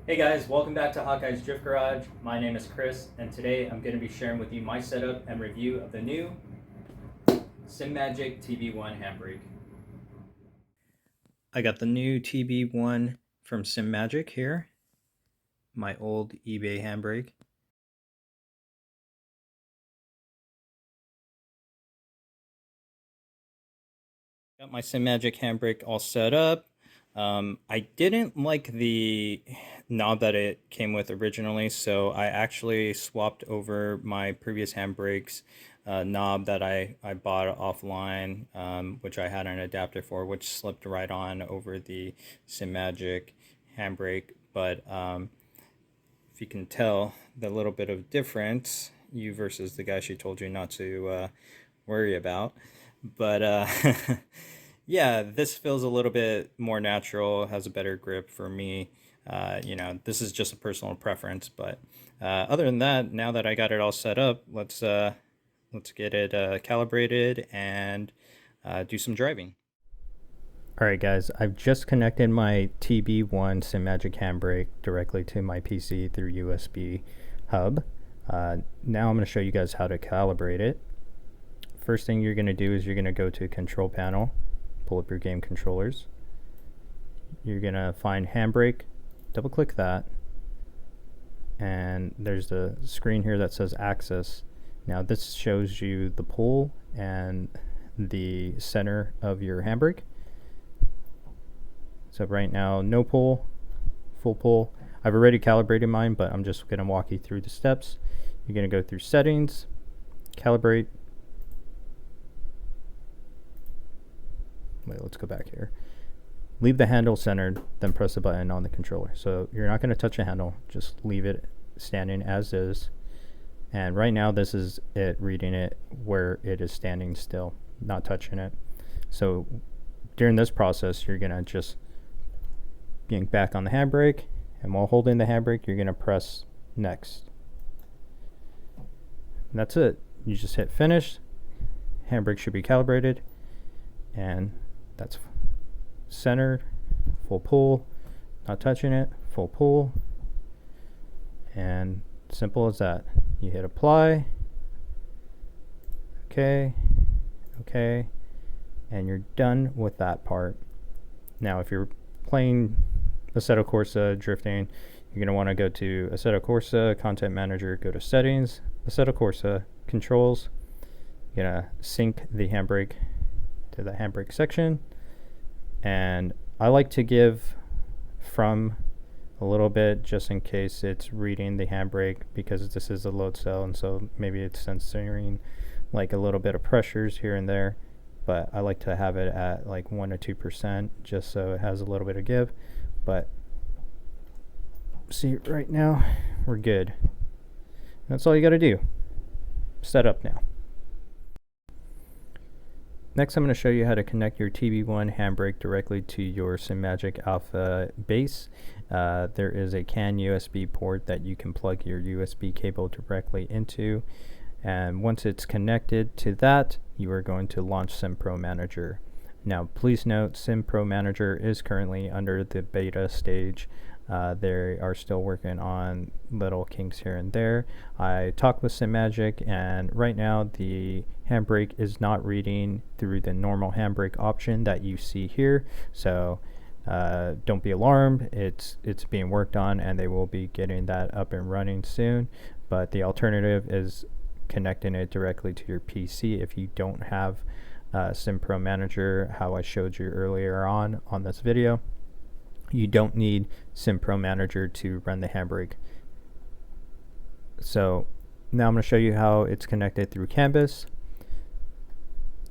Hey guys, welcome back to Hawkeye's Drift Garage. My name is Chris, and today I'm going to be sharing with you my setup and review of the new Simagic TB-1 Handbrake. I got the new TB-1 from Simagic here, my old eBay handbrake. Got my Simagic handbrake all set up. I didn't like the knob that it came with originally, so I actually swapped over my previous handbrakes knob that I bought offline, which I had an adapter for, which slipped right on over the Simagic handbrake. But if you can tell the little bit of difference, you versus the guy she told you not to worry about. But yeah, this feels a little bit more natural, has a better grip for me. This is just a personal preference, but other than that, now that I got it all set up, let's get it calibrated and do some driving. All right, guys, I've just connected my TB-1 Simagic handbrake directly to my PC through USB hub. Now I'm going to show you guys how to calibrate it. First thing you're going to do is you're going to go to control panel, pull up your game controllers. You're going to find handbrake, double click that, and there's the screen here that says axis. Now this shows you the pull and the center of your handbrake. So right now, no pull, full pull. I've already calibrated mine, but I'm just going to walk you through the steps. You're going to go through settings, calibrate. Wait, let's go back here. Leave the handle centered, then press the button on the controller. So you're not going to touch the handle, just leave it standing as is. And right now this is it reading it where it is standing still, not touching it. So during this process, you're going to just yank back on the handbrake, and while holding the handbrake, you're going to press next. And that's it. You just hit finish. Handbrake should be calibrated, and that's centered, full pull, not touching it, full pull, and simple as that. You hit apply, okay, and you're done with that part. Now if you're playing Assetto Corsa drifting, you're going to want to go to Assetto Corsa, Content Manager, go to Settings, Assetto Corsa, Controls. You're going to sync the handbrake to the handbrake section. And I like to give from a little bit just in case it's reading the handbrake, because this is a load cell, and so maybe it's censoring like a little bit of pressures here and there. But I like to have it at like 1 to 2% just so it has a little bit of give. But see, right now we're good. That's all you got to do. Set up now. Next, I'm going to show you how to connect your TB-1 handbrake directly to your Simagic Alpha base. There is a CAN USB port that you can plug your USB cable directly into. And once it's connected to that, you are going to launch SimPro Manager. Now, please note, SimPro Manager is currently under the beta stage. They are still working on little kinks here and there. I talked with Simagic, and right now the handbrake is not reading through the normal handbrake option that you see here. So don't be alarmed. It's being worked on, and they will be getting that up and running soon. But the alternative is connecting it directly to your PC if you don't have SimPro Manager, how I showed you earlier on this video. You don't need SimPro Manager to run the handbrake. So now I'm going to show you how it's connected through Canvas.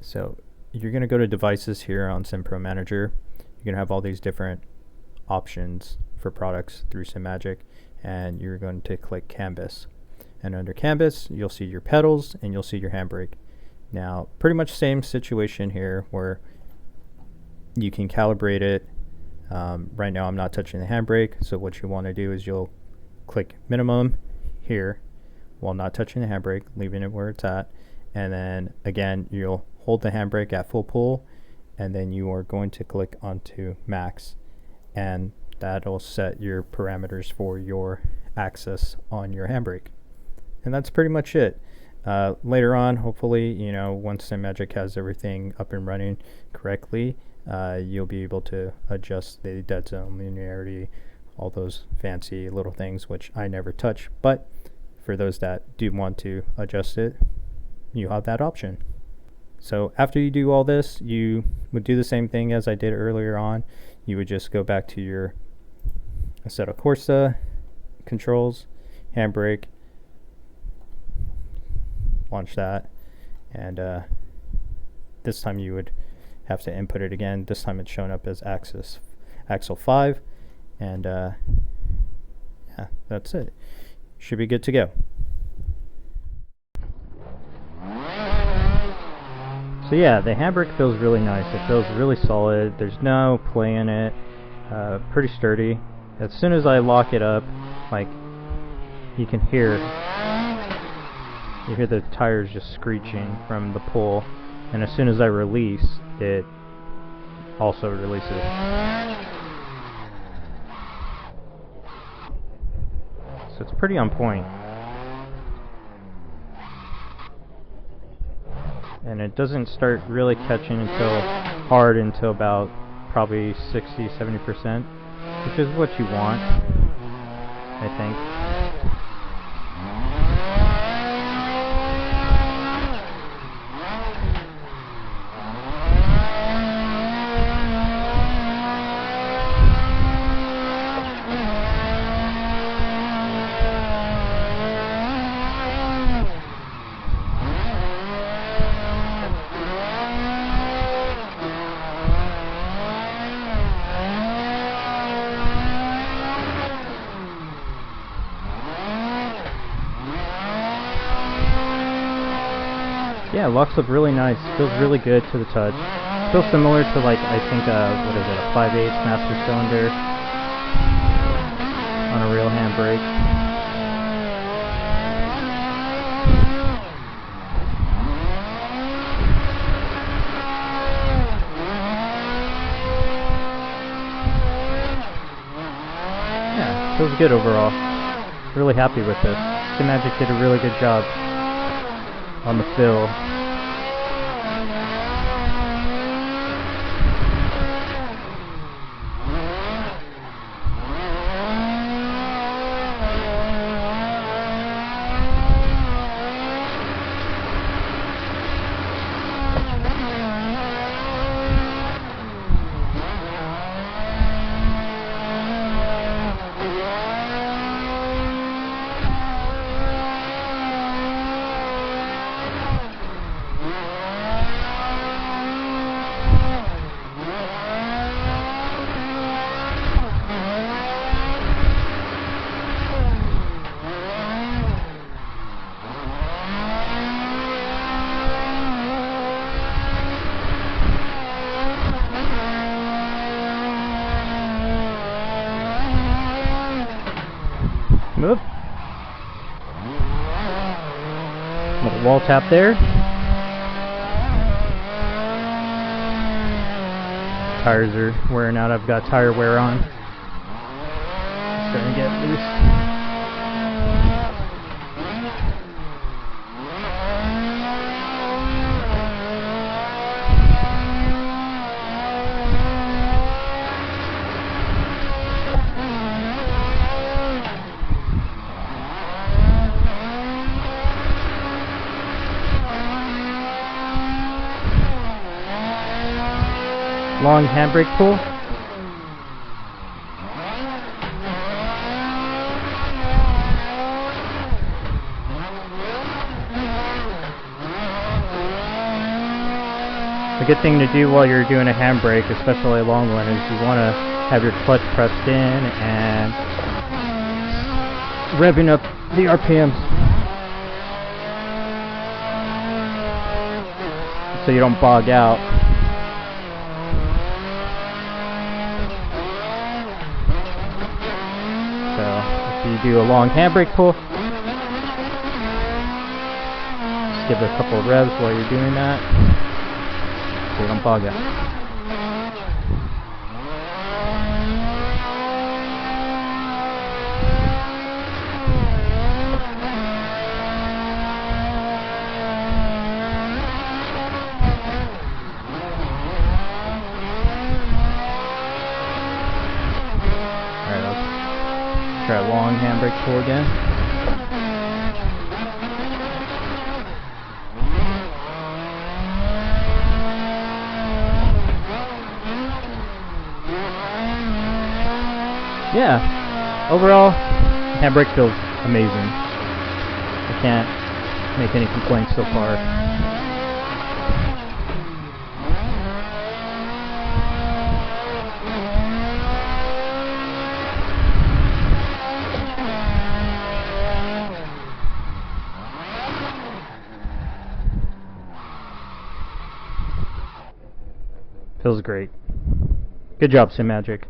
So you're going to go to devices here on SimPro Manager. You're going to have all these different options for products through Simagic, and you're going to click Canvas. And under Canvas, you'll see your pedals and you'll see your handbrake. Now, pretty much same situation here where you can calibrate it. Right now I'm not touching the handbrake, so what you want to do is you'll click minimum here while not touching the handbrake, leaving it where it's at, and then again you'll hold the handbrake at full pull, and then you are going to click onto max, and that'll set your parameters for your axis on your handbrake. And that's pretty much it. Later on, hopefully, once Simagic has everything up and running correctly, you'll be able to adjust the dead zone, linearity, all those fancy little things which I never touch. But for those that do want to adjust it, you have that option. So after you do all this, you would do the same thing as I did earlier on. You would just go back to your Assetto Corsa controls, handbrake, launch that, and this time you would have to input it again. This time it's shown up as axle 5, and yeah, that's it. Should be good to go. So yeah, the handbrake feels really nice. It feels really solid. There's no play in it. Pretty sturdy. As soon as I lock it up, like, you can hear the tires just screeching from the pull, and as soon as I release, it also releases. So it's pretty on point. And it doesn't start really catching hard until about probably 60-70%, which is what you want, I think. Yeah, it locks up really nice. Feels really good to the touch. Feels similar to, like, I think what is it, a 5/8 master cylinder on a real handbrake. Yeah, feels good overall. Really happy with this. Simagic did a really good job on the fill. Move. Little wall tap there. Tires are wearing out. I've got tire wear on. It's starting to get loose. Long handbrake pull. A good thing to do while you're doing a handbrake, especially a long one, is you want to have your clutch pressed in and revving up the RPMs so you don't bog out. So if you do a long handbrake pull, just give it a couple of revs while you're doing that so you don't bog out. try long handbrake pull again. Yeah, overall, handbrake feels amazing. I can't make any complaints so far. Feels great. Good job, Simagic.